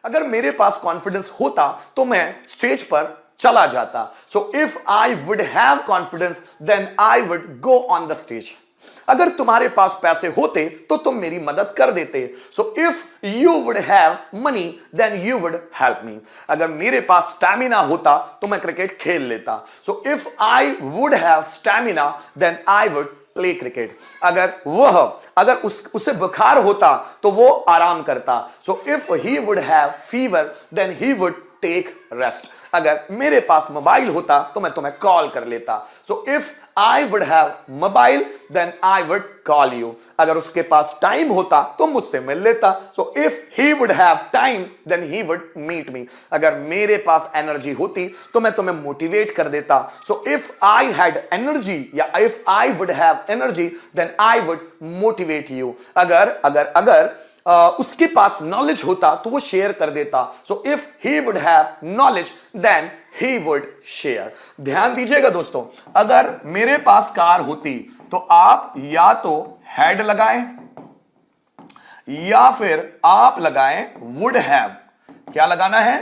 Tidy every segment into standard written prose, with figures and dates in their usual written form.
अगर मेरे पास कॉन्फिडेंस होता तो मैं स्टेज पर चला जाता। So if I would have confidence then I would go on the stage. अगर तुम्हारे पास पैसे होते तो तुम मेरी मदद कर देते। So if you would have money then you would help me. अगर मेरे पास स्टैमिना होता तो मैं क्रिकेट खेल लेता। So if I would have stamina then I would play cricket. अगर उसे बुखार होता तो वो आराम करता। So if he would have fever then he would take rest. अगर मेरे पास मोबाइल होता तो मैं तुम्हें कॉल कर लेता। So if I would have mobile then I would call you. अगर उसके पास टाइम होता तो मुझसे मिल लेता। So if he would have time then he would meet me. अगर मेरे पास एनर्जी होती तो मैं तुम्हें मोटिवेट कर देता। So if I had energy या if I would have energy then I would motivate you. अगर उसके पास नॉलेज होता तो वो शेयर कर देता। So if he would have knowledge then he would share. ध्यान दीजिएगा दोस्तों, अगर मेरे पास कार होती तो आप या तो हैड लगाएं या फिर आप लगाएं वुड हैव। क्या लगाना है?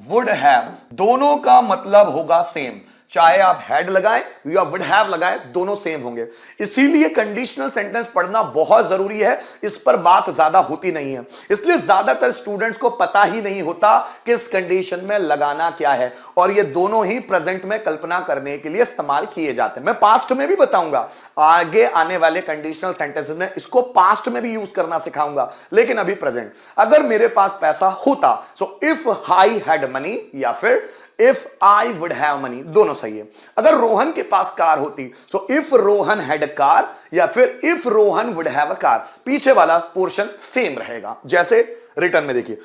Would have. दोनों का मतलब होगा सेम, चाहे आप हैड लगाएं या वुड हैव लगाएं, दोनों सेम होंगे। इसीलिए कंडीशनल सेंटेंस पढ़ना बहुत जरूरी है। इस पर बात ज्यादा होती नहीं है, इसलिए ज्यादातर स्टूडेंट्स को पता ही नहीं होता किस कंडीशन में लगाना क्या है। और ये दोनों ही प्रेजेंट में कल्पना करने के लिए इस्तेमाल किए जाते हैं। मैं पास्ट में भी बताऊंगा, आगे आने वाले कंडीशनल सेंटेंसेस में इसको पास्ट में भी यूज करना सिखाऊंगा, लेकिन अभी प्रेजेंट। अगर मेरे पास पैसा होता, सो इफ आई हैड मनी या फिर if I would have money, दोनों सही है। अगर रोहन के पास कार होती, so if Rohan had a car या फिर if Rohan would have a car, पीछे वाला पोर्शन सेम रहेगा। जैसे रिटर्न में देखिए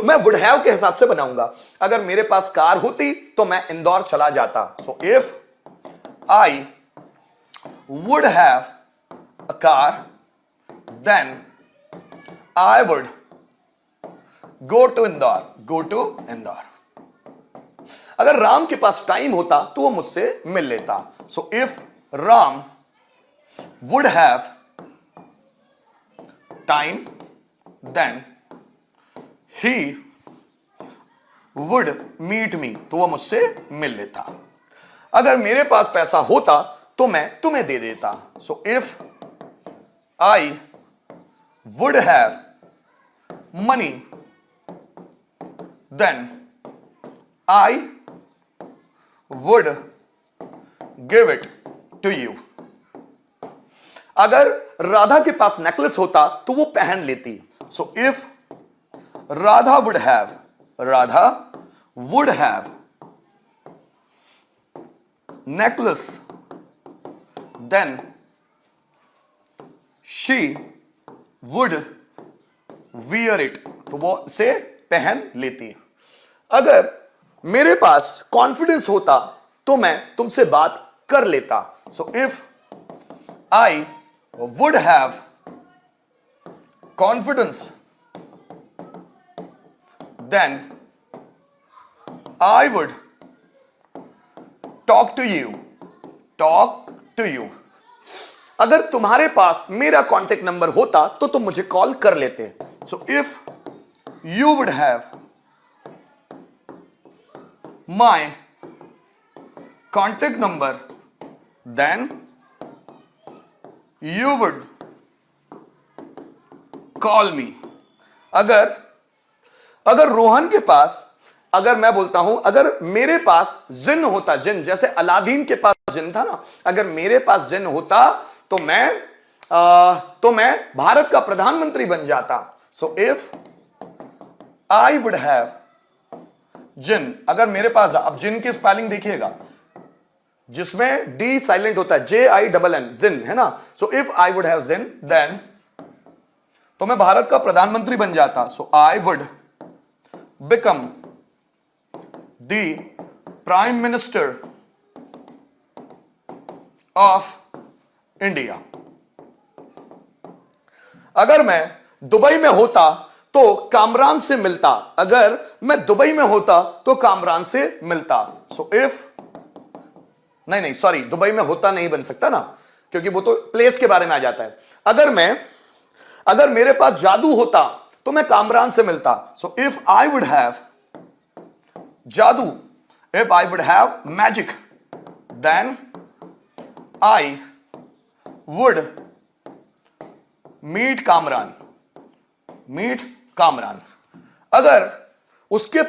मैं वुड हैव के हिसाब से बनाऊंगा। अगर मेरे पास कार होती तो मैं इंदौर चला जाता। So if I would have a car then I would go to Indore. अगर राम के पास टाइम होता तो वो मुझसे मिल लेता। So if Ram would have time then he would meet me, तो वो मुझसे मिल लेता। अगर मेरे पास पैसा होता तो मैं तुम्हें दे देता। So if I would have money then I would give it to you। अगर राधा के पास नेकलेस होता तो वो पहन लेती। So if Radha would have necklace then she would wear it, तो वो इसे पहन लेती। अगर मेरे पास कॉन्फिडेंस होता तो मैं तुमसे बात कर लेता। So if I would have confidence then I would talk to you. अगर तुम्हारे पास मेरा कॉन्टेक्ट नंबर होता तो तुम मुझे कॉल कर लेते। सो if you would have my contact number then you would call me। अगर रोहन के पास, अगर मैं बोलता हूं अगर मेरे पास जिन होता, जिन जैसे अलादीन के पास जिन था ना, अगर मेरे पास जिन होता तो मैं भारत का प्रधानमंत्री बन जाता। So if I would have jinn, अगर मेरे पास, अब जिन की स्पेलिंग देखिएगा जिसमें डी साइलेंट होता है, JINN, जिन है ना। So if I would have jinn then, तो मैं भारत का प्रधानमंत्री बन जाता। So I would become the prime minister of India. अगर मैं दुबई में होता तो कामरान से मिलता। अगर मैं दुबई में होता तो कामरान से मिलता। सो इफ, नहीं सॉरी, दुबई में होता नहीं बन सकता ना, क्योंकि वो तो प्लेस के बारे में आ जाता है। अगर मेरे पास जादू होता तो मैं कामरान से मिलता। So if I would have जादू, if I would have magic, then I would meet Kamran, meet Kamran. अगर उसके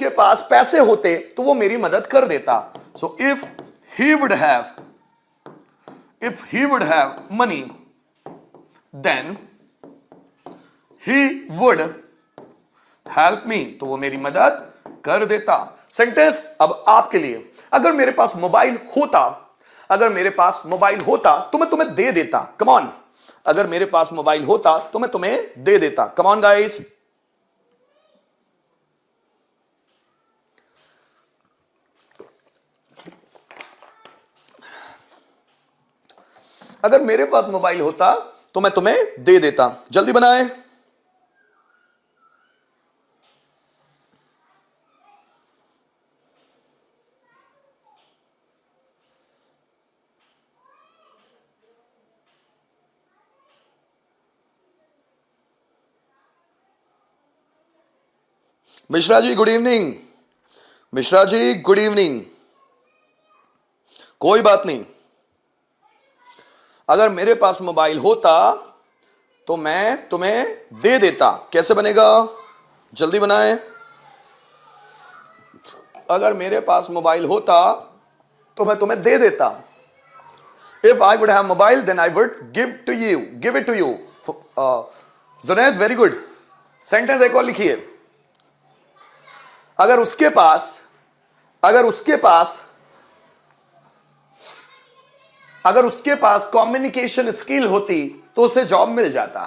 पास पैसे होते तो वो मेरी मदद कर देता। So if he would have money, then he would help me, तो वो मेरी मदद कर देता। सेंटेंस अब आपके लिए, अगर मेरे पास मोबाइल होता तो मैं तुम्हें दे देता। कम ऑन, अगर मेरे पास मोबाइल होता तो मैं तुम्हें दे देता। Come on guys. अगर मेरे पास मोबाइल होता तो मैं तुम्हें दे देता। जल्दी बनाए। Mishra ji good evening. Mishra ji good evening. कोई बात नहीं, अगर मेरे पास मोबाइल होता तो मैं तुम्हें दे देता। कैसे बनेगा? जल्दी बनाएं। अगर मेरे पास मोबाइल होता तो मैं तुम्हें दे देता। If I would have mobile then I would give it to you. Junaid very good. Sentence एक और लिखिए। अगर उसके पास कम्युनिकेशन स्किल होती तो उसे जॉब मिल जाता।